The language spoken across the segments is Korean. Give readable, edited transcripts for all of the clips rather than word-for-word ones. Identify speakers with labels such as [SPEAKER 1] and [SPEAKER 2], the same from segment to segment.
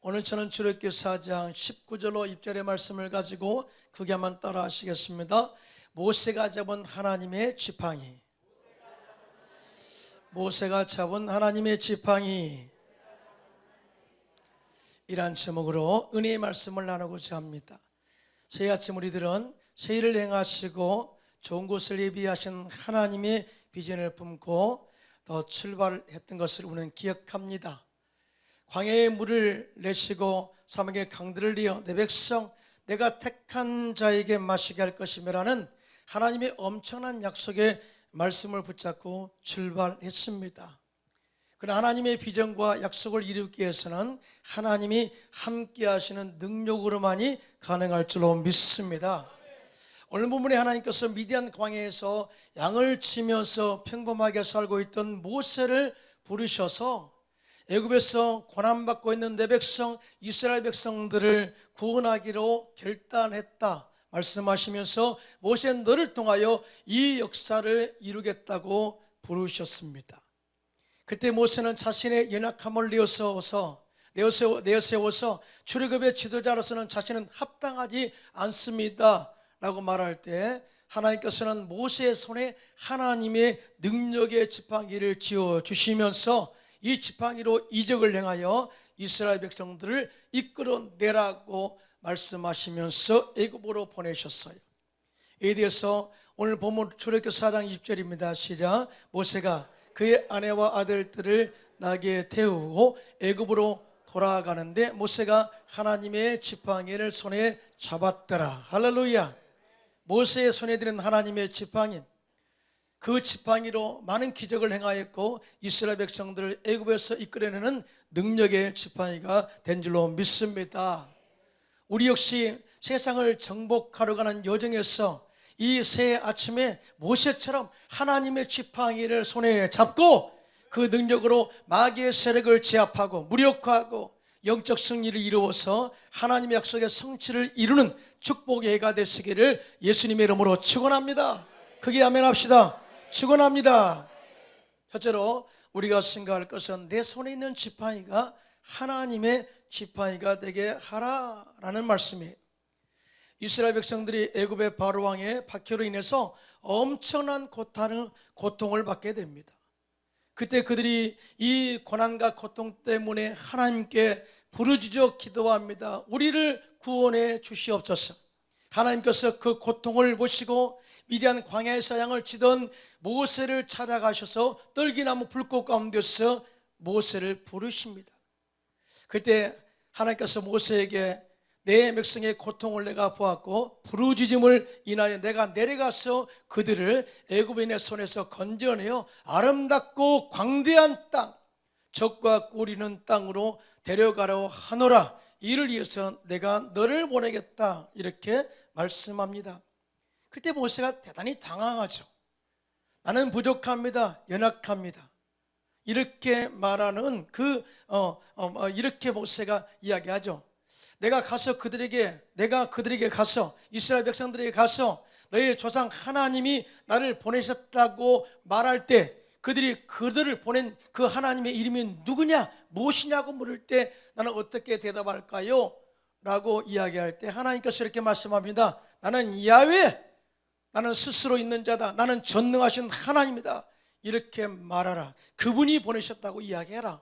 [SPEAKER 1] 오늘 저는 출애굽기 4장 19절로 20절의 말씀을 가지고 크게 한번 따라 하시겠습니다. 모세가 잡은 하나님의 지팡이, 모세가 잡은 하나님의 지팡이, 이란 제목으로 은혜의 말씀을 나누고자 합니다. 새해 아침 우리들은 새해를 행하시고 좋은 곳을 예비하신 하나님의 비전을 품고 더 출발했던 것을 우리는 기억합니다. 광야의 물을 내시고 사막의 강들을 이어 내 백성 내가 택한 자에게 마시게 할 것이며라는 하나님의 엄청난 약속의 말씀을 붙잡고 출발했습니다. 그러나 하나님의 비전과 약속을 이루기 위해서는 하나님이 함께 하시는 능력으로만이 가능할 줄로 믿습니다. 오늘 본문에 하나님께서 미디안 광야에서 양을 치면서 평범하게 살고 있던 모세를 부르셔서 애굽에서 고난받고 있는 내 백성 이스라엘 백성들을 구원하기로 결단했다 말씀하시면서 모세 너를 통하여 이 역사를 이루겠다고 부르셨습니다. 그때 모세는 자신의 연약함을 내어세워서 출애굽의 지도자로서는 자신은 합당하지 않습니다 라고 말할 때 하나님께서는 모세의 손에 하나님의 능력의 지팡이를 쥐어주시면서 이 지팡이로 이적을 행하여 이스라엘 백성들을 이끌어내라고 말씀하시면서 애굽으로 보내셨어요. 이에 대해서 오늘 본문 출애굽기 4장 20절입니다. 시작. 모세가 그의 아내와 아들들을 나귀에 태우고 애굽으로 돌아가는데 모세가 하나님의 지팡이를 손에 잡았더라. 할렐루야. 모세의 손에 드는 하나님의 지팡이, 그 지팡이로 많은 기적을 행하였고 이스라엘 백성들을 애굽에서 이끌어내는 능력의 지팡이가 된 줄로 믿습니다. 우리 역시 세상을 정복하러 가는 여정에서 이 새해 아침에 모세처럼 하나님의 지팡이를 손에 잡고 그 능력으로 마귀의 세력을 제압하고 무력화하고 영적 승리를 이루어서 하나님의 약속의 성취를 이루는 축복의 해가 되시기를 예수님의 이름으로 축원합니다. 크게 아멘 합시다. 축원합니다. 첫째로 우리가 생각할 것은 내 손에 있는 지팡이가 하나님의 지팡이가 되게 하라라는 말씀이에요. 이스라엘 백성들이 애굽의 바로 왕의 박해로 인해서 엄청난 고통을 받게 됩니다. 그때 그들이 이 고난과 고통 때문에 하나님께 부르짖어 기도합니다. 우리를 구원해 주시옵소서. 하나님께서 그 고통을 보시고 미디안 광야에서 양을 치던 모세를 찾아가셔서 떨기나무 불꽃 가운데서 모세를 부르십니다. 그때 하나님께서 모세에게 내 백성의 고통을 내가 보았고 부르짖음을 인하여 내가 내려가서 그들을 애굽인의 손에서 건져내어 아름답고 광대한 땅, 젖과 꿀이는 땅으로 데려가려 하노라. 이를 위해서 내가 너를 보내겠다 이렇게 말씀합니다. 그때 모세가 대단히 당황하죠. 나는 부족합니다. 연약합니다. 이렇게 말하는 이렇게 모세가 이야기하죠. 내가 그들에게 가서 이스라엘 백성들에게 가서 너희 조상 하나님이 나를 보내셨다고 말할 때 그들을 보낸 그 하나님의 이름이 누구냐 무엇이냐고 물을 때 나는 어떻게 대답할까요? 라고 이야기할 때 하나님께서 이렇게 말씀합니다. 나는 야훼, 나는 스스로 있는 자다. 나는 전능하신 하나님이다. 이렇게 말하라. 그분이 보내셨다고 이야기해라.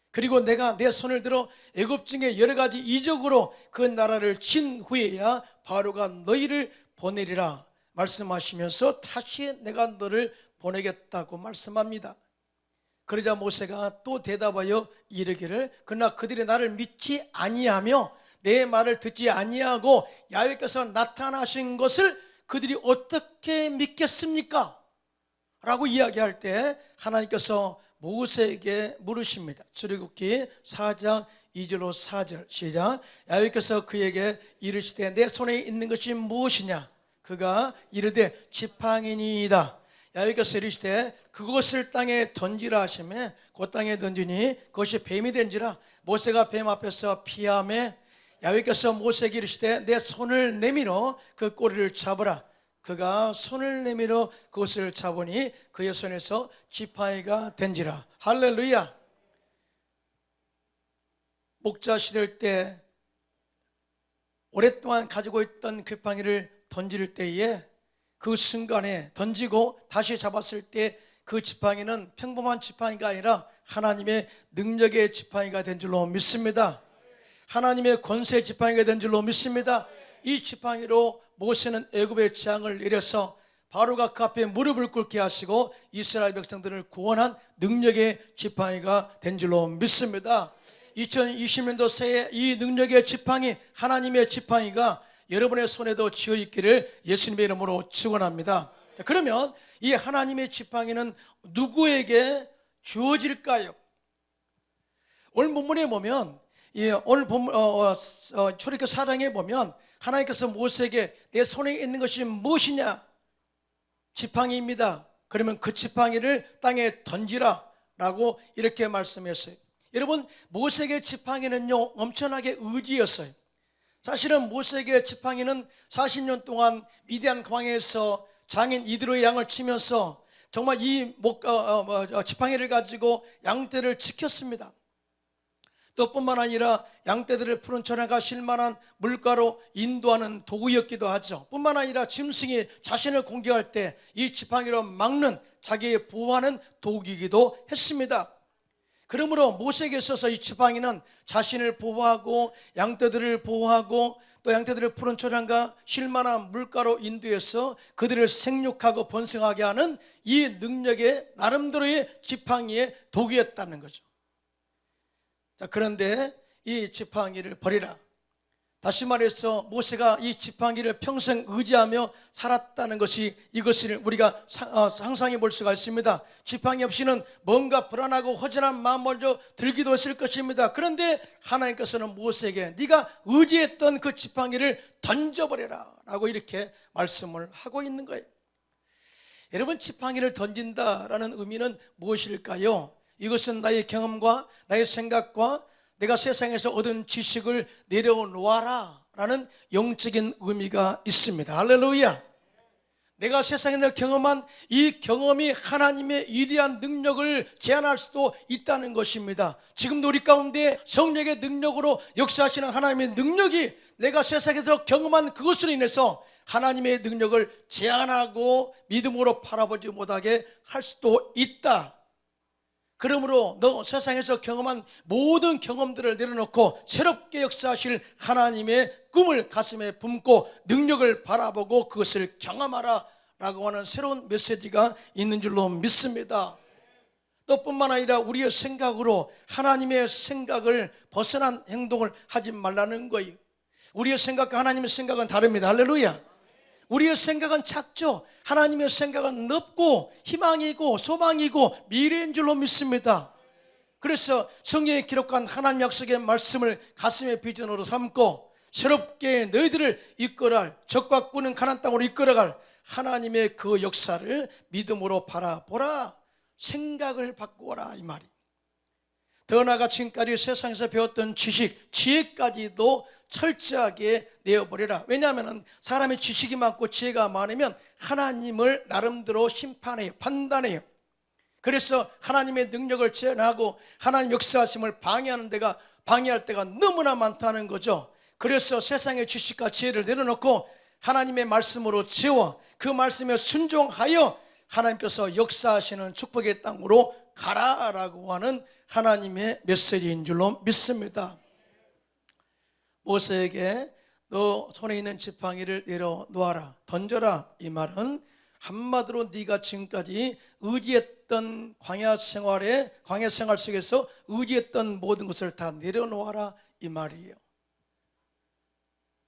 [SPEAKER 1] 그리고 내가 내 손을 들어 애굽 중에 여러 가지 이적으로 그 나라를 친 후에야 바로가 너희를 보내리라 말씀하시면서 다시 내가 너를 보내겠다고 말씀합니다. 그러자 모세가 또 대답하여 이르기를 그러나 그들이 나를 믿지 아니하며 내 말을 듣지 아니하고 야훼께서 나타나신 것을 그들이 어떻게 믿겠습니까? 라고 이야기할 때 하나님께서 모세에게 물으십니다. 출애굽기 4장 2절로 4절 시작. 야훼께서 그에게 이르시되 내 손에 있는 것이 무엇이냐? 그가 이르되 지팡이니이다. 야훼께서 이르시되 그것을 땅에 던지라 하시매 그 땅에 던지니 그것이 뱀이 된지라. 모세가 뱀 앞에서 피하매 야훼께서 모세에게 이르시되 내 손을 내밀어 그 꼬리를 잡으라. 그가 손을 내밀어 그것을 잡으니 그의 손에서 지팡이가 된지라. 할렐루야. 목자 시될 때 오랫동안 가지고 있던 지팡이를 던질 때에 그 순간에 던지고 다시 잡았을 때 그 지팡이는 평범한 지팡이가 아니라 하나님의 능력의 지팡이가 된 줄로 믿습니다. 하나님의 권세의 지팡이가 된 줄로 믿습니다. 이 지팡이로 모세는 애굽의 재앙을 내려서 바로가 그 앞에 무릎을 꿇게 하시고 이스라엘 백성들을 구원한 능력의 지팡이가 된 줄로 믿습니다. 2020년도 새해 이 능력의 지팡이, 하나님의 지팡이가 여러분의 손에도 쥐어 있기를 예수님의 이름으로 축원합니다. 그러면 이 하나님의 지팡이는 누구에게 주어질까요? 오늘 본문에 보면, 오늘 본문 출애굽기 4장에 보면 하나님께서 모세에게 내 손에 있는 것이 무엇이냐? 지팡이입니다. 그러면 그 지팡이를 땅에 던지라 라고 이렇게 말씀했어요. 여러분, 모세에게 지팡이는요 엄청나게 의지였어요. 사실은 모세에게 지팡이는 40년 동안 미디안 광야에서 장인 이드로의 양을 치면서 정말 이 지팡이를 가지고 양떼를 지켰습니다. 또 뿐만 아니라 양떼들을 푸른 전해가 실만한 물가로 인도하는 도구였기도 하죠. 뿐만 아니라 짐승이 자신을 공격할 때 이 지팡이로 막는, 자기의 보호하는 도구이기도 했습니다. 그러므로 모세에게 있어서 이 지팡이는 자신을 보호하고 양떼들을 보호하고 또 양떼들을 푸른 초장과 쉴만한 물가로 인도해서 그들을 생육하고 번성하게 하는 이 능력의 나름대로의 지팡이의 도구였다는 거죠. 자, 그런데 이 지팡이를 버리라. 다시 말해서 모세가 이 지팡이를 평생 의지하며 살았다는 것이, 이것을 우리가 상상해 볼 수가 있습니다. 지팡이 없이는 뭔가 불안하고 허전한 마음을 들기도 했을 것입니다. 그런데 하나님께서는 모세에게 네가 의지했던 그 지팡이를 던져버려라 라고 이렇게 말씀을 하고 있는 거예요. 여러분, 지팡이를 던진다라는 의미는 무엇일까요? 이것은 나의 경험과 나의 생각과 내가 세상에서 얻은 지식을 내려놓아라 라는 영적인 의미가 있습니다. 할렐루야. 내가 세상에서 경험한 이 경험이 하나님의 위대한 능력을 제한할 수도 있다는 것입니다. 지금도 우리 가운데 성령의 능력으로 역사하시는 하나님의 능력이 내가 세상에서 경험한 그것으로 인해서 하나님의 능력을 제한하고 믿음으로 바라보지 못하게 할 수도 있다. 그러므로 너 세상에서 경험한 모든 경험들을 내려놓고 새롭게 역사하실 하나님의 꿈을 가슴에 품고 능력을 바라보고 그것을 경험하라 라고 하는 새로운 메시지가 있는 줄로 믿습니다. 또 뿐만 아니라 우리의 생각으로 하나님의 생각을 벗어난 행동을 하지 말라는 거예요. 우리의 생각과 하나님의 생각은 다릅니다. 할렐루야. 우리의 생각은 작죠. 하나님의 생각은 넓고 희망이고 소망이고 미래인 줄로 믿습니다. 그래서 성경에 기록한 하나님 약속의 말씀을 가슴의 비전으로 삼고 새롭게 너희들을 이끌어갈, 적과 꾸는 가나안 땅으로 이끌어갈 하나님의 그 역사를 믿음으로 바라보라. 생각을 바꾸어라 이 말이. 더 나아가 지금까지 세상에서 배웠던 지식, 지혜까지도 철저하게 내어버려라. 왜냐하면 사람의 지식이 많고 지혜가 많으면 하나님을 나름대로 심판해요, 판단해요. 그래서 하나님의 능력을 제한하고 하나님 역사하심을 방해할 때가 너무나 많다는 거죠. 그래서 세상의 지식과 지혜를 내려놓고 하나님의 말씀으로 채워 그 말씀에 순종하여 하나님께서 역사하시는 축복의 땅으로 가라라고 하는 하나님의 메시지인 줄로 믿습니다. 모세에게 너 손에 있는 지팡이를 내려놓아라, 던져라. 이 말은 한마디로 네가 지금까지 의지했던 광야 생활 속에서 의지했던 모든 것을 다 내려놓아라 이 말이에요.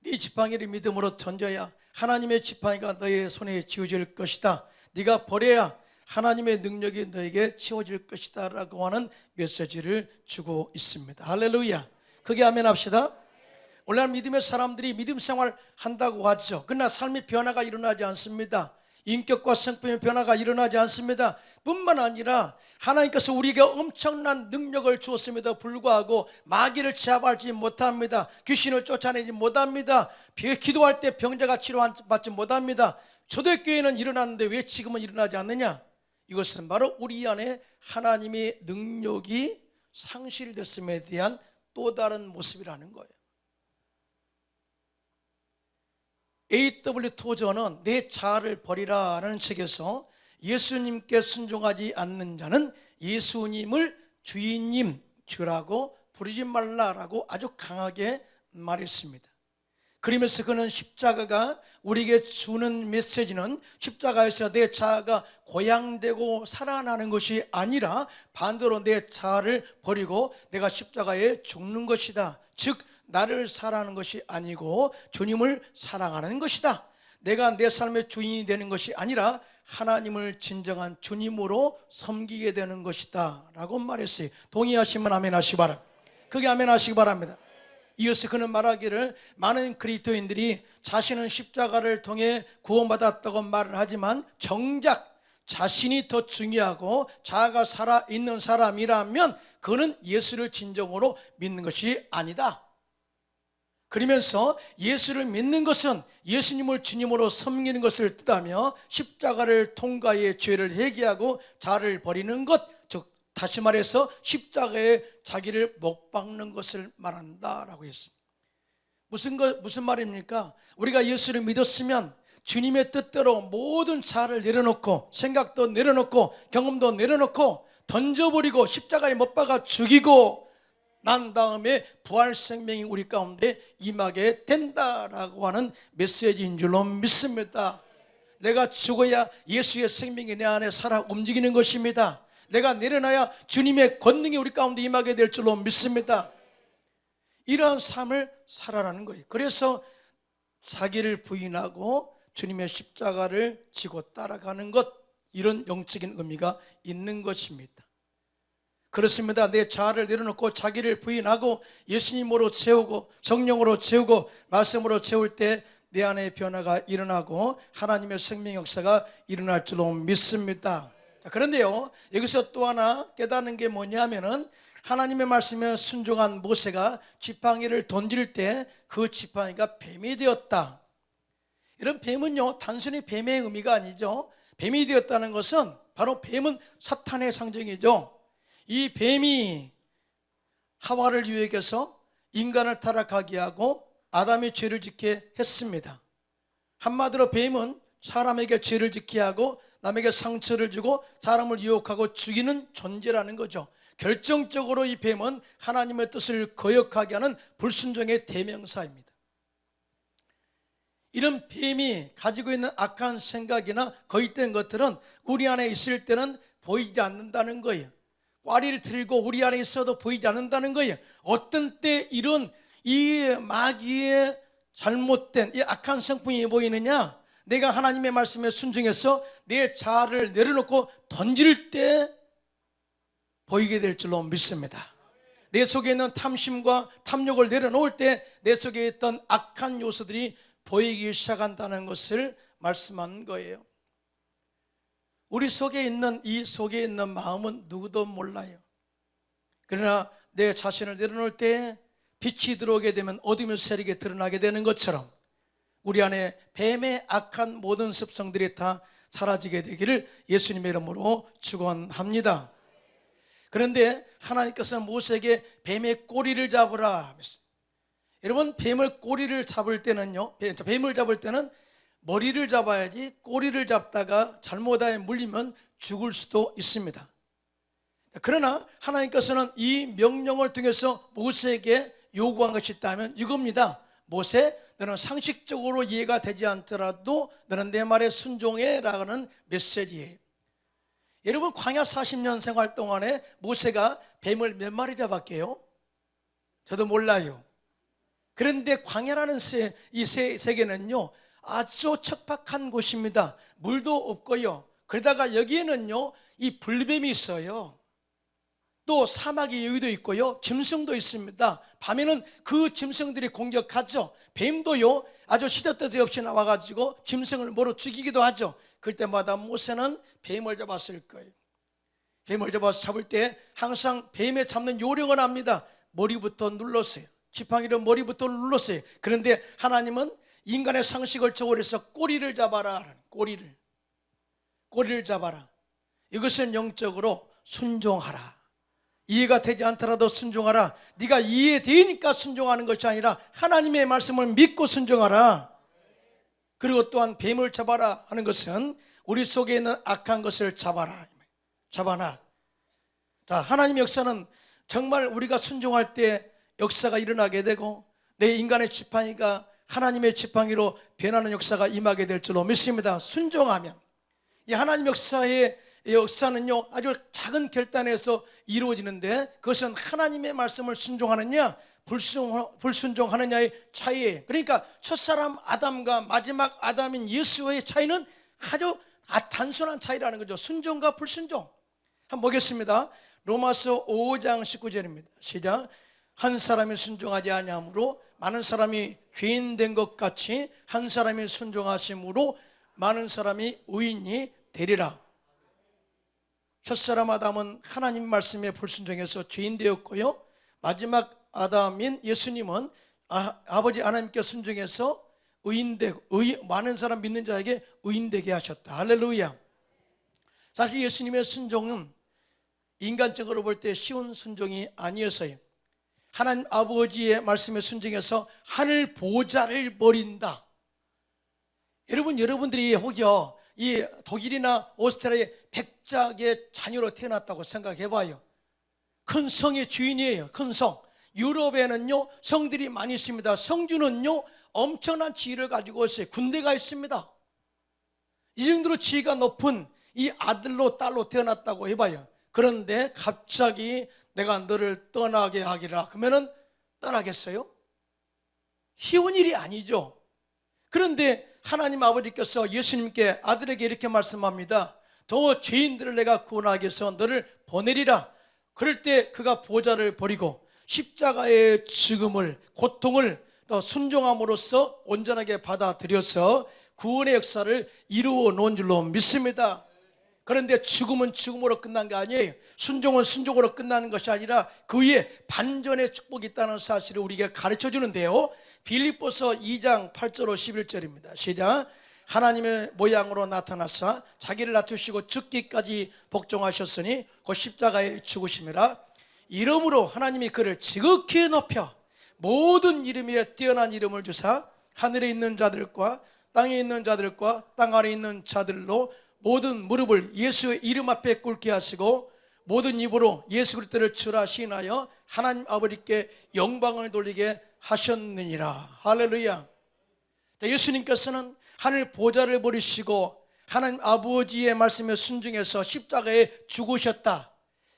[SPEAKER 1] 네 지팡이를 믿음으로 던져야 하나님의 지팡이가 너의 손에 쥐어질 것이다. 네가 버려야 하나님의 능력이 너에게 채워질 것이다 라고 하는 메시지를 주고 있습니다. 할렐루야. 크게 아멘 합시다. 오늘날 믿음의 사람들이 믿음 생활 한다고 하죠. 그러나 삶의 변화가 일어나지 않습니다. 인격과 성품의 변화가 일어나지 않습니다. 뿐만 아니라 하나님께서 우리에게 엄청난 능력을 주었음에도 불구하고 마귀를 제압하지 못합니다. 귀신을 쫓아내지 못합니다. 기도할 때 병자가 치료받지 못합니다. 초대교회는 일어났는데 왜 지금은 일어나지 않느냐? 이것은 바로 우리 안에 하나님의 능력이 상실됐음에 대한 또 다른 모습이라는 거예요. A.W. 토저는 내 자아를 버리라라는 책에서 예수님께 순종하지 않는 자는 예수님을 주인님, 주라고 부르지 말라라고 아주 강하게 말했습니다. 그러면서 그는 십자가가 우리에게 주는 메시지는 십자가에서 내 자아가 고양되고 살아나는 것이 아니라 반대로 내 자아를 버리고 내가 십자가에 죽는 것이다. 즉 나를 사랑하는 것이 아니고 주님을 사랑하는 것이다. 내가 내 삶의 주인이 되는 것이 아니라 하나님을 진정한 주님으로 섬기게 되는 것이다 라고 말했어요. 동의하시면 아멘 하시기 바랍니다. 그게 아멘 하시기 바랍니다. 이어서 그는 말하기를 많은 그리스도인들이 자신은 십자가를 통해 구원받았다고 말을 하지만 정작 자신이 더 중요하고 자아가 살아있는 사람이라면 그는 예수를 진정으로 믿는 것이 아니다. 그러면서 예수를 믿는 것은 예수님을 주님으로 섬기는 것을 뜻하며 십자가를 통과해 죄를 회개하고 자아를 버리는 것, 즉 다시 말해서 십자가에 자기를 못 박는 것을 말한다라고 했습니다. 무슨 말입니까? 우리가 예수를 믿었으면 주님의 뜻대로 모든 자아를 내려놓고 생각도 내려놓고 경험도 내려놓고 던져버리고 십자가에 못 박아 죽이고 난 다음에 부활 생명이 우리 가운데 임하게 된다라고 하는 메시지인 줄로 믿습니다. 내가 죽어야 예수의 생명이 내 안에 살아 움직이는 것입니다. 내가 내려놔야 주님의 권능이 우리 가운데 임하게 될 줄로 믿습니다. 이러한 삶을 살아라는 거예요. 그래서 자기를 부인하고 주님의 십자가를 지고 따라가는 것, 이런 영적인 의미가 있는 것입니다. 그렇습니다. 내 자아를 내려놓고 자기를 부인하고 예수님으로 채우고 성령으로 채우고 말씀으로 채울 때 내 안에 변화가 일어나고 하나님의 생명 역사가 일어날 줄로 믿습니다. 그런데요, 여기서 또 하나 깨닫는 게 뭐냐면은 하나님의 말씀에 순종한 모세가 지팡이를 던질 때 그 지팡이가 뱀이 되었다. 이런 뱀은요, 단순히 뱀의 의미가 아니죠. 뱀이 되었다는 것은 바로 뱀은 사탄의 상징이죠. 이 뱀이 하와를 유혹해서 인간을 타락하게 하고 아담이 죄를 짓게 했습니다. 한마디로 뱀은 사람에게 죄를 짓게 하고 남에게 상처를 주고 사람을 유혹하고 죽이는 존재라는 거죠. 결정적으로 이 뱀은 하나님의 뜻을 거역하게 하는 불순종의 대명사입니다. 이런 뱀이 가지고 있는 악한 생각이나 거짓된 것들은 우리 안에 있을 때는 보이지 않는다는 거예요. 꽈리를 들고 우리 안에 있어도 보이지 않는다는 거예요. 어떤 때 이런 이 마귀의 잘못된 이 악한 성품이 보이느냐? 내가 하나님의 말씀에 순종해서 내 자아를 내려놓고 던질 때 보이게 될 줄로 믿습니다. 내 속에 있는 탐심과 탐욕을 내려놓을 때 내 속에 있던 악한 요소들이 보이기 시작한다는 것을 말씀한 거예요. 우리 속에 있는 이 속에 있는 마음은 누구도 몰라요. 그러나 내 자신을 내려놓을 때 빛이 들어오게 되면 어둠의 세력이 드러나게 되는 것처럼 우리 안에 뱀의 악한 모든 습성들이 다 사라지게 되기를 예수님의 이름으로 축원합니다. 그런데 하나님께서 모세에게 뱀의 꼬리를 잡으라. 여러분, 뱀을 꼬리를 잡을 때는요, 뱀을 잡을 때는 머리를 잡아야지 꼬리를 잡다가 잘못하에 물리면 죽을 수도 있습니다. 그러나 하나님께서는 이 명령을 통해서 모세에게 요구한 것이 있다면 이겁니다. 모세, 너는 상식적으로 이해가 되지 않더라도 너는 내 말에 순종해 라는 메시지예요. 여러분, 광야 40년 생활 동안에 모세가 뱀을 몇 마리 잡았게요? 저도 몰라요. 그런데 광야라는 이 세계는요 아주 척박한 곳입니다. 물도 없고요. 그러다가 여기에는요 이 불뱀이 있어요. 또 사막의 여기도 있고요, 짐승도 있습니다. 밤에는 그 짐승들이 공격하죠. 뱀도요 아주 시도 때도 없이 나와가지고 짐승을 몰아 죽이기도 하죠. 그럴 때마다 모세는 뱀을 잡았을 거예요. 뱀을 잡을 때 항상 뱀에 잡는 요령을 합니다. 머리부터 눌렀어요. 지팡이로 머리부터 눌렀어요. 그런데 하나님은 인간의 상식을 초월해서 꼬리를 잡아라. 꼬리를 잡아라. 이것은 영적으로 순종하라, 이해가 되지 않더라도 순종하라. 네가 이해되니까 순종하는 것이 아니라 하나님의 말씀을 믿고 순종하라. 그리고 또한 뱀을 잡아라 하는 것은 우리 속에 있는 악한 것을 잡아라. 자, 하나님의 역사는 정말 우리가 순종할 때 역사가 일어나게 되고 내 인간의 지팡이가 하나님의 지팡이로 변하는 역사가 임하게 될 줄로 믿습니다. 순종하면 이 하나님 역사의 역사는요 아주 작은 결단에서 이루어지는데 그것은 하나님의 말씀을 순종하느냐 불순종하느냐의 차이예요. 그러니까 첫사람 아담과 마지막 아담인 예수의 차이는 아주 단순한 차이라는 거죠. 순종과 불순종. 한번 보겠습니다. 로마서 5장 19절입니다. 시작. 한 사람이 순종하지 아니하므로 많은 사람이 죄인 된 것 같이 한 사람이 순종하심으로 많은 사람이 의인이 되리라. 첫사람 아담은 하나님 말씀에 불순종해서 죄인 되었고요, 마지막 아담인 예수님은 아버지 하나님께 순종해서 많은 사람 믿는 자에게 의인되게 하셨다. 할렐루야. 사실 예수님의 순종은 인간적으로 볼 때 쉬운 순종이 아니었어요. 하나님 아버지의 말씀에 순종해서 하늘 보좌를 버린다. 여러분들이 혹여 이 독일이나 오스트리아의 백작의 자녀로 태어났다고 생각해봐요. 큰 성의 주인이에요. 큰 성. 유럽에는요 성들이 많이 있습니다. 성주는요 엄청난 지위를 가지고 있어요. 군대가 있습니다. 이 정도로 지위가 높은 이 아들로 딸로 태어났다고 해봐요. 그런데 갑자기 내가 너를 떠나게 하기라 그러면은 떠나겠어요? 쉬운 일이 아니죠. 그런데 하나님 아버지께서 예수님께 아들에게 이렇게 말씀합니다. 더 죄인들을 내가 구원하기 위해서 너를 보내리라. 그럴 때 그가 보좌를 버리고 십자가의 죽음을, 고통을 또 순종함으로써 온전하게 받아들여서 구원의 역사를 이루어 놓은 줄로 믿습니다. 그런데 죽음은 죽음으로 끝난 게 아니에요. 순종은 순종으로 끝나는 것이 아니라 그 위에 반전의 축복이 있다는 사실을 우리에게 가르쳐 주는데요, 빌립보서 2장 8절로 11절입니다. 시작. 하나님의 모양으로 나타나사 자기를 낮추시고 죽기까지 복종하셨으니 곧 십자가에 죽으심이라. 이름으로 하나님이 그를 지극히 높여 모든 이름 위에 뛰어난 이름을 주사 하늘에 있는 자들과 땅에 있는 자들과 땅 아래에 있는 자들로 모든 무릎을 예수의 이름 앞에 꿇게 하시고 모든 입으로 예수 그리스도를 주라 시인하여 하나님 아버지께 영광을 돌리게 하셨느니라. 할렐루야. 예수님께서는 하늘 보좌를 버리시고 하나님 아버지의 말씀에 순종해서 십자가에 죽으셨다.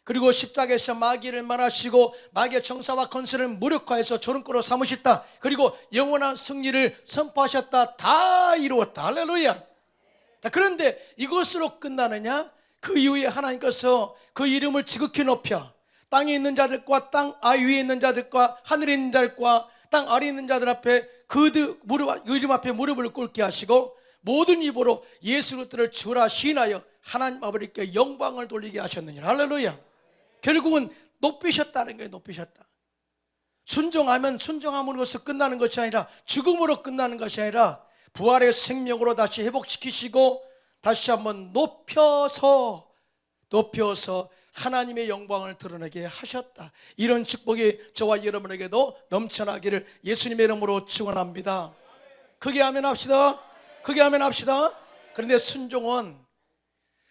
[SPEAKER 1] 그리고 십자가에서 마귀를 말하시고 마귀의 정사와 권세를 무력화해서 조롱거로 삼으셨다. 그리고 영원한 승리를 선포하셨다. 다 이루었다. 할렐루야. 그런데 이것으로 끝나느냐? 그 이후에 하나님께서 그 이름을 지극히 높여 땅에 있는 자들과 땅 위에 있는 자들과 하늘에 있는 자들과 땅 아래에 있는 자들 앞에 그 이름 앞에 무릎을 꿇게 하시고 모든 입으로 예수 그리스도를 주라 시인하여 하나님 아버지께 영광을 돌리게 하셨느니라. 할렐루야. 결국은 높이셨다는 거예요. 높이셨다. 순종하면 순종함으로써 끝나는 것이 아니라 죽음으로 끝나는 것이 아니라 부활의 생명으로 다시 회복시키시고 다시 한번 높여서 하나님의 영광을 드러내게 하셨다. 이런 축복이 저와 여러분에게도 넘쳐나기를 예수님의 이름으로 축원합니다. 크게 아멘합시다. 크게 아멘합시다. 그런데 순종은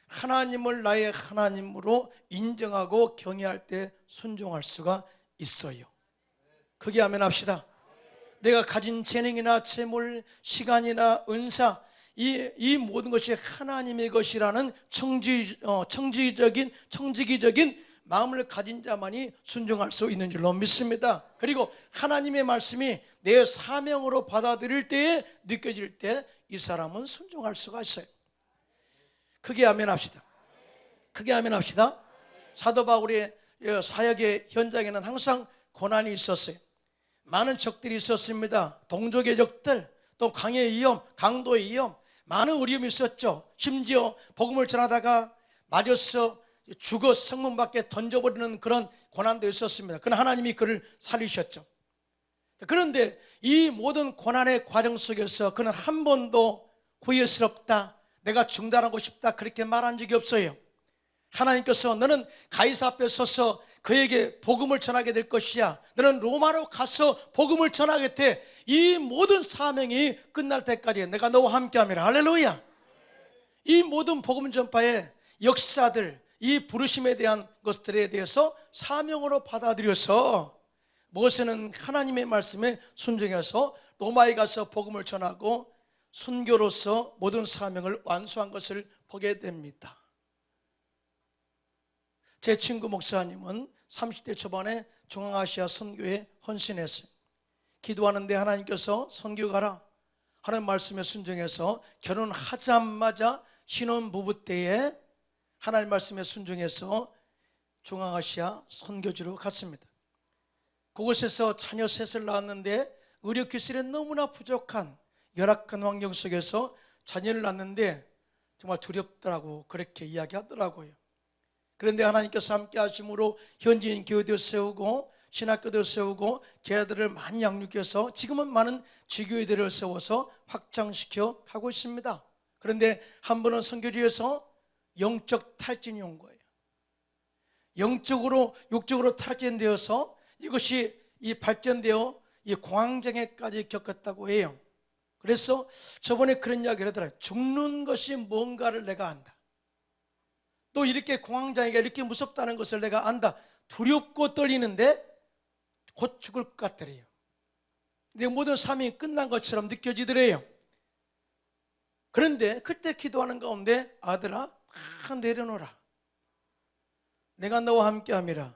[SPEAKER 1] 하나님을 나의 하나님으로 인정하고 경외할 때 순종할 수가 있어요. 크게 아멘합시다. 내가 가진 재능이나 재물, 시간이나 은사, 이 모든 것이 하나님의 것이라는 청지기적인 마음을 가진 자만이 순종할 수 있는 줄로 믿습니다. 그리고 하나님의 말씀이 내 사명으로 받아들일 때에 느껴질 때 이 사람은 순종할 수가 있어요. 크게 아멘합시다. 크게 아멘합시다. 사도 바울의 사역의 현장에는 항상 고난이 있었어요. 많은 적들이 있었습니다. 동족의 적들, 또 강의 위험, 강도의 위험, 많은 어려움이 있었죠. 심지어 복음을 전하다가 맞아서 죽어 성문 밖에 던져버리는 그런 고난도 있었습니다. 그러나 하나님이 그를 살리셨죠. 그런데 이 모든 고난의 과정 속에서 그는 한 번도 후회스럽다, 내가 중단하고 싶다 그렇게 말한 적이 없어요. 하나님께서 너는 가이사 앞에 서서 그에게 복음을 전하게 될 것이야. 너는 로마로 가서 복음을 전하게 돼. 이 모든 사명이 끝날 때까지 내가 너와 함께함이라. 할렐루야. 이 모든 복음 전파의 역사들, 이 부르심에 대한 것들에 대해서 사명으로 받아들여서 모세는 하나님의 말씀에 순종해서 로마에 가서 복음을 전하고 선교로서 모든 사명을 완수한 것을 보게 됩니다. 제 친구 목사님은 30대 초반에 중앙아시아 선교에 헌신했어요. 기도하는데 하나님께서 선교 가라 하는 말씀에 순종해서 결혼하자마자 신혼부부 때에 하나님 말씀에 순종해서 중앙아시아 선교지로 갔습니다. 그곳에서 자녀 셋을 낳았는데 의료기술이 너무나 부족한 열악한 환경 속에서 자녀를 낳는데 정말 두렵더라고 그렇게 이야기하더라고요. 그런데 하나님께서 함께 하심으로 현지인 교회도 세우고 신학교도 세우고 제 아들을 많이 양육해서 지금은 많은 지교회들을 세워서 확장시켜 가고 있습니다. 그런데 한 번은 선교지에서 영적 탈진이 온 거예요. 영적으로 육적으로 탈진되어서 이것이 발전되어 이 공황장애까지 겪었다고 해요. 그래서 저번에 그런 이야기를 하더라고요. 죽는 것이 뭔가를 내가 안다. 또 이렇게 공황장애가 이렇게 무섭다는 것을 내가 안다. 두렵고 떨리는데 곧 죽을 것 같더래요. 근데 모든 삶이 끝난 것처럼 느껴지더래요. 그런데 그때 기도하는 가운데 아들아 다 내려놓으라. 내가 너와 함께함이라.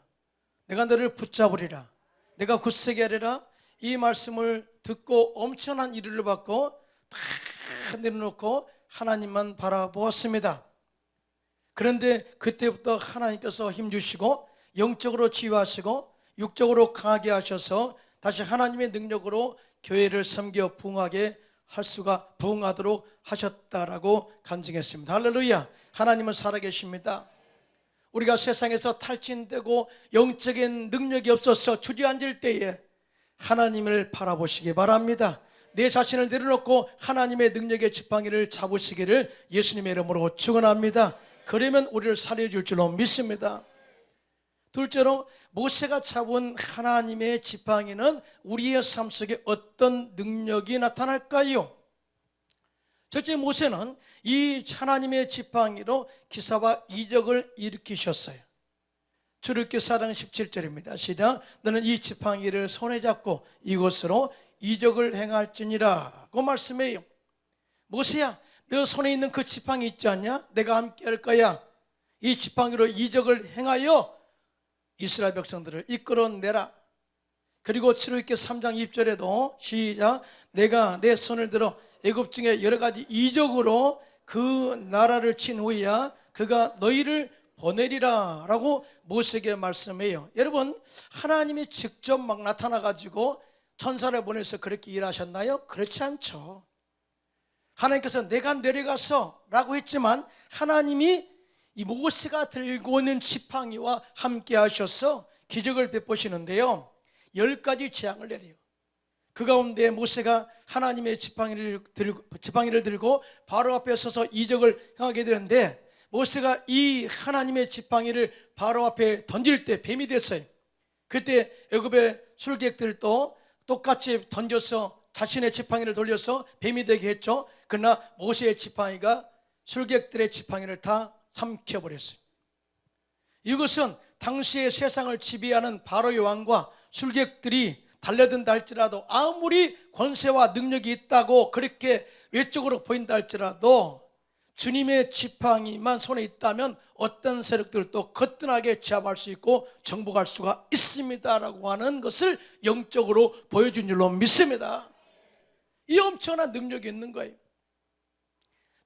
[SPEAKER 1] 내가 너를 붙잡으리라. 내가 굳세게 하리라. 이 말씀을 듣고 엄청난 일을 받고 다 내려놓고 하나님만 바라보았습니다. 그런데 그때부터 하나님께서 힘주시고 영적으로 치유하시고 육적으로 강하게 하셔서 다시 하나님의 능력으로 교회를 섬겨 부흥하도록 하셨다라고 간증했습니다. 할렐루야. 하나님은 살아계십니다. 우리가 세상에서 탈진되고 영적인 능력이 없어서 주저앉을 때에 하나님을 바라보시기 바랍니다. 내 자신을 내려놓고 하나님의 능력의 지팡이를 잡으시기를 예수님의 이름으로 축원합니다. 그러면 우리를 살려줄 줄로 믿습니다. 둘째로 모세가 잡은 하나님의 지팡이는 우리의 삶 속에 어떤 능력이 나타날까요? 첫째, 모세는 이 하나님의 지팡이로 기사와 이적을 일으키셨어요. 출애굽기 4장 17절입니다. 시작. 너는 이 지팡이를 손에 잡고 이곳으로 이적을 행할지니라 고 말씀해요. 모세야, 너 손에 있는 그 지팡이 있지 않냐? 내가 함께 할 거야. 이 지팡이로 이적을 행하여 이스라엘 백성들을 이끌어내라. 그리고 출애굽기 3장 2절에도 시작. 내가 내 손을 들어 애굽 중에 여러 가지 이적으로 그 나라를 친 후에야 그가 너희를 보내리라 라고 모세에게 말씀해요. 여러분, 하나님이 직접 막 나타나 가지고 천사를 보내서 그렇게 일하셨나요? 그렇지 않죠. 하나님께서 내가 내려가서 라고 했지만 하나님이 이 모세가 들고 있는 지팡이와 함께 하셔서 기적을 베푸시는데요, 10가지 재앙을 내려요. 그 가운데 모세가 하나님의 지팡이를 들고 바로 앞에 서서 이적을 행하게 되는데, 모세가 이 하나님의 지팡이를 바로 앞에 던질 때 뱀이 됐어요. 그때 애굽의 술객들도 똑같이 던져서 자신의 지팡이를 돌려서 뱀이 되게 했죠. 그러나 모세의 지팡이가 술객들의 지팡이를 다 삼켜버렸어요. 이것은 당시의 세상을 지배하는 바로의 왕과 술객들이 달려든다 할지라도, 아무리 권세와 능력이 있다고 그렇게 외적으로 보인다 할지라도 주님의 지팡이만 손에 있다면 어떤 세력들도 거뜬하게 제압할 수 있고 정복할 수가 있습니다라고 하는 것을 영적으로 보여준 줄로 믿습니다. 이 엄청난 능력이 있는 거예요.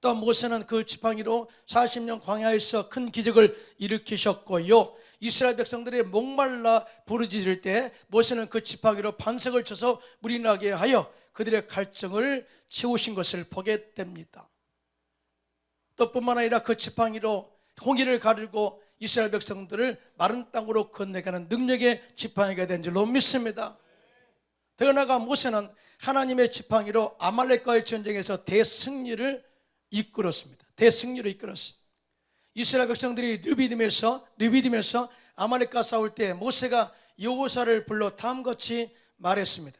[SPEAKER 1] 또 모세는 그 지팡이로 40년 광야에서 큰 기적을 일으키셨고요, 이스라엘 백성들이 목말라 부르짖을 때 모세는 그 지팡이로 반석을 쳐서 물이 나게 하여 그들의 갈증을 채우신 것을 보게 됩니다. 또 뿐만 아니라 그 지팡이로 홍해를 가르고 이스라엘 백성들을 마른 땅으로 건너가는 능력의 지팡이가 된 줄로 믿습니다. 더 나아가 모세는 하나님의 지팡이로 아말렉과의 전쟁에서 대승리를 이끌었습니다. 대승리로 이끌었습니다. 이스라엘 백성들이 르비딤에서 아말렉과 싸울 때 모세가 여호수아를 불러 다음같이 말했습니다.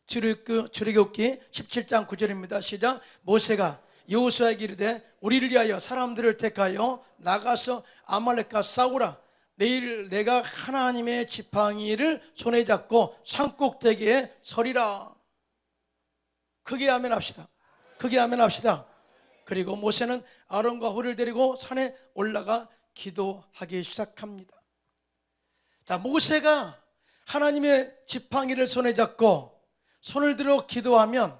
[SPEAKER 1] 출애굽기 17장 9절입니다. 시작. 모세가 여호수아에게 이르되 우리를 위하여 사람들을 택하여 나가서 아말렉과 싸우라. 내일 내가 하나님의 지팡이를 손에 잡고 산꼭대기에 서리라. 크게 아멘합시다. 크게 아멘합시다. 그리고 모세는 아론과 홀을 데리고 산에 올라가 기도하기 시작합니다. 자, 모세가 하나님의 지팡이를 손에 잡고 손을 들어 기도하면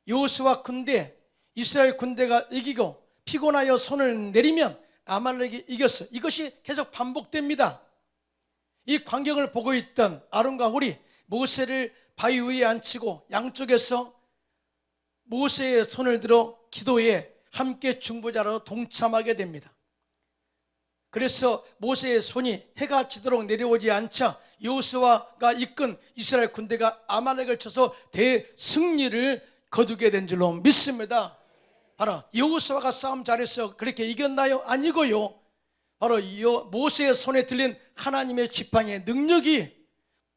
[SPEAKER 1] 여호수아 군대, 이스라엘 군대가 이기고 피곤하여 손을 내리면 아말렉이 이겼어. 이것이 계속 반복됩니다. 이 광경을 보고 있던 아론과 홀이 모세를 바위 위에 앉히고 양쪽에서 모세의 손을 들어 기도에 함께 중보자로 동참하게 됩니다. 그래서 모세의 손이 해가 지도록 내려오지 않자 여호수아가 이끈 이스라엘 군대가 아말렉을 쳐서 대승리를 거두게 된 줄로 믿습니다. 바로 여호수아가 싸움 잘해서 그렇게 이겼나요? 아니고요. 바로 모세의 손에 들린 하나님의 지팡이의 능력이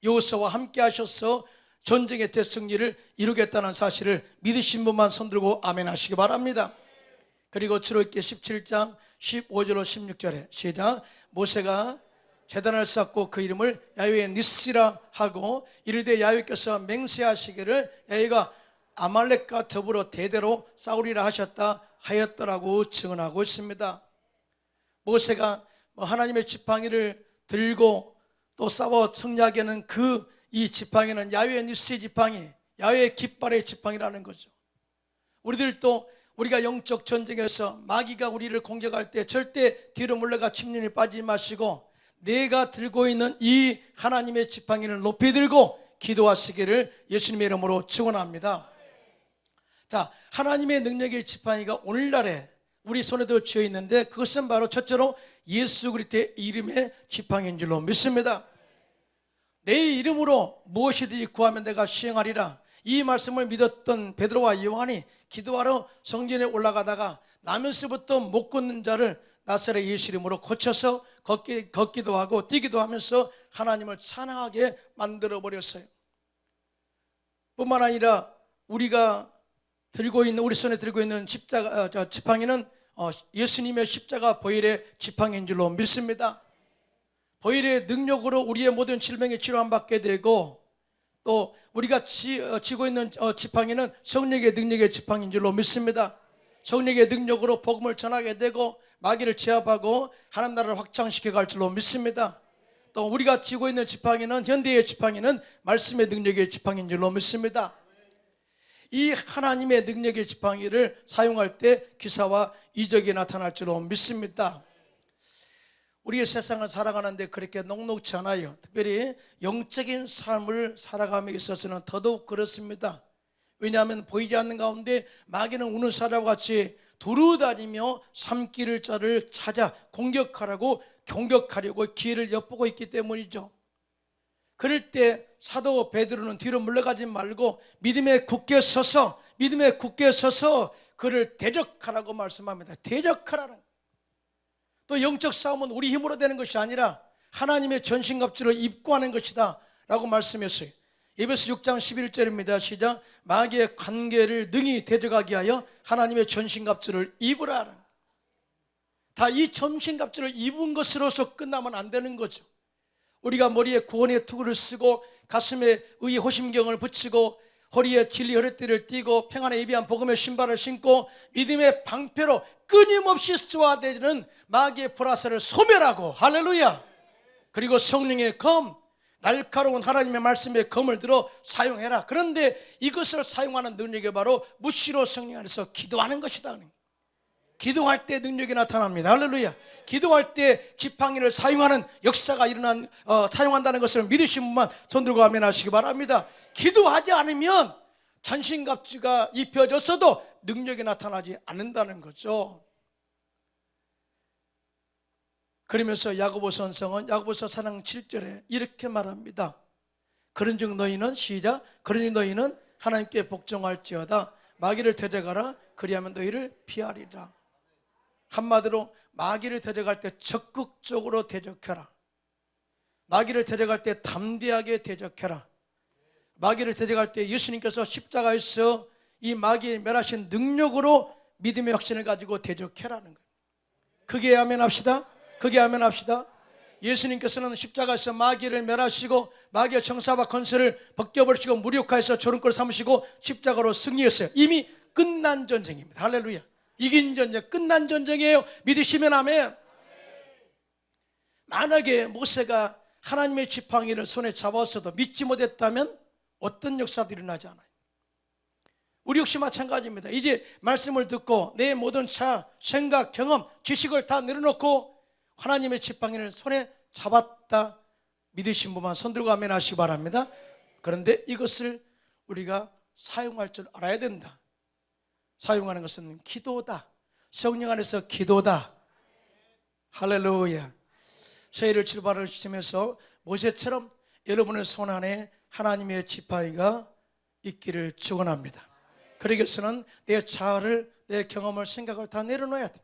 [SPEAKER 1] 여호수아와 함께 하셔서 전쟁의 대승리를 이루겠다는 사실을 믿으신 분만 손들고 아멘 하시기 바랍니다. 그리고 출애굽기 17장 15절로 16절에 시작. 모세가 제단을 쌓고 그 이름을 야훼 니시라 하고 이르되 야훼께서 맹세하시기를 야훼가 아말렉과 더불어 대대로 싸우리라 하셨다 하였더라고 증언하고 있습니다. 모세가 하나님의 지팡이를 들고 또 싸워 승리하게는 이 지팡이는 야훼 니시 지팡이, 야훼 깃발의 지팡이라는 거죠. 우리들도 우리가 영적 전쟁에서 마귀가 우리를 공격할 때 절대 뒤로 물러가 침륜에 빠지지 마시고 내가 들고 있는 이 하나님의 지팡이를 높이 들고 기도하시기를 예수님의 이름으로 축원합니다. 자, 하나님의 능력의 지팡이가 오늘날에 우리 손에도 쥐어 있는데 그것은 바로 첫째로 예수 그리스도의 이름의 지팡이인 줄로 믿습니다. 내 이름으로 무엇이든지 구하면 내가 시행하리라. 이 말씀을 믿었던 베드로와 요한이 기도하러 성전에 올라가다가 나면서부터 못 걷는 자를 나사렛 예수 이름으로 고쳐서 걷기도 하고 뛰기도 하면서 하나님을 찬양하게 만들어 버렸어요. 뿐만 아니라 우리가 우리 손에 들고 있는 지팡이는 예수님의 십자가 보혈의 지팡이인 줄로 믿습니다. 보혈의 능력으로 우리의 모든 질병에 치료받게 되고 또 우리가 쥐고 있는 지팡이는 성령의 능력의 지팡이인 줄로 믿습니다. 성령의 능력으로 복음을 전하게 되고 마귀를 제압하고 하나님 나라를 확장시켜 갈 줄로 믿습니다. 또 우리가 쥐고 있는 지팡이는 현대의 지팡이는 말씀의 능력의 지팡이인 줄로 믿습니다. 이 하나님의 능력의 지팡이를 사용할 때 기사와 이적이 나타날 줄로 믿습니다. 우리의 세상을 살아가는데 그렇게 녹록지 않아요. 특별히 영적인 삶을 살아감에 있어서는 더더욱 그렇습니다. 왜냐하면 보이지 않는 가운데 마귀는 우는 사자와 같이 두루다니며 삼킬 자를 찾아 공격하려고 기회를 엿보고 있기 때문이죠. 그럴 때 사도 베드로는 뒤로 물러가지 말고 믿음에 굳게 서서 그를 대적하라고 말씀합니다. 대적하라는. 또 영적 싸움은 우리 힘으로 되는 것이 아니라 하나님의 전신갑주를 입고 하는 것이다 라고 말씀했어요. 에베소 6장 11절입니다. 시작. 마귀의 관계를 능히 대적하게 하여 하나님의 전신갑주를 입으라. 다 이 전신갑주를 입은 것으로서 끝나면 안 되는 거죠. 우리가 머리에 구원의 투구를 쓰고 가슴에 의의 호심경을 붙이고 허리에 진리 허리띠를 띠고 평안에 예비한 복음의 신발을 신고 믿음의 방패로 끊임없이 쏘아대는 마귀의 불화살을 소멸하고 할렐루야. 그리고 성령의 검, 날카로운 하나님의 말씀의 검을 들어 사용해라. 그런데 이것을 사용하는 능력이 바로 무시로 성령 안에서 기도하는 것이다. 기도할 때 능력이 나타납니다. 할렐루야. 기도할 때 지팡이를 사용하는 역사가 사용한다는 것을 믿으신 분만 손들고 아멘 하시기 바랍니다. 기도하지 않으면 전신갑주가 입혀졌어도 능력이 나타나지 않는다는 거죠. 그러면서 야고보서 선성은 야고보서 4장 7절에 이렇게 말합니다. 그런즉 너희는 시작. 그러니 너희는 하나님께 복종할지어다. 마귀를 대적하라. 그리하면 너희를 피하리라. 한마디로 마귀를 대적할 때 적극적으로 대적해라. 마귀를 데려갈 때 담대하게 대적해라. 마귀를 데려갈 때 예수님께서 십자가에서 이 마귀의 멸하신 능력으로 믿음의 확신을 가지고 대적해라는 거예요. 그게 아멘 합시다. 그게 아멘 합시다. 예수님께서는 십자가에서 마귀를 멸하시고 마귀의 정사와 권세를 벗겨버리시고 무력화해서 조롱거리 삼으시고 십자가로 승리했어요. 이미 끝난 전쟁입니다. 할렐루야. 이긴 전쟁, 끝난 전쟁이에요. 믿으시면 아멘. 만약에 모세가 하나님의 지팡이를 손에 잡았어도 믿지 못했다면 어떤 역사도 일어나지 않아요. 우리 역시 마찬가지입니다. 이제 말씀을 듣고 내 모든 생각, 경험, 지식을 다 내려놓고 하나님의 지팡이를 손에 잡았다 믿으신 분만 손들고 아멘 하시기 바랍니다. 그런데 이것을 우리가 사용할 줄 알아야 된다. 사용하는 것은 기도다. 성령 안에서 기도다. 할렐루야. 새해를 출발하시면서 모세처럼 여러분의 손 안에 하나님의 지팡이가 있기를 축원합니다. 그러기 위해서는 내 자아를, 내 경험을, 생각을 다 내려놓아야 돼.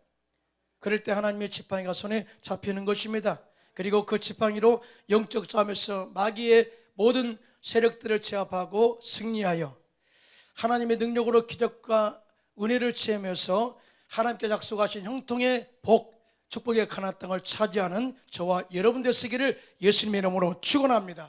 [SPEAKER 1] 그럴 때 하나님의 지팡이가 손에 잡히는 것입니다. 그리고 그 지팡이로 영적 싸움에서 마귀의 모든 세력들을 제압하고 승리하여 하나님의 능력으로 기적과 은혜를 체험해서 하나님께 약속하신 형통의 복, 축복의 가나안 땅을 차지하는 저와 여러분 되시기를 예수님의 이름으로 축원합니다.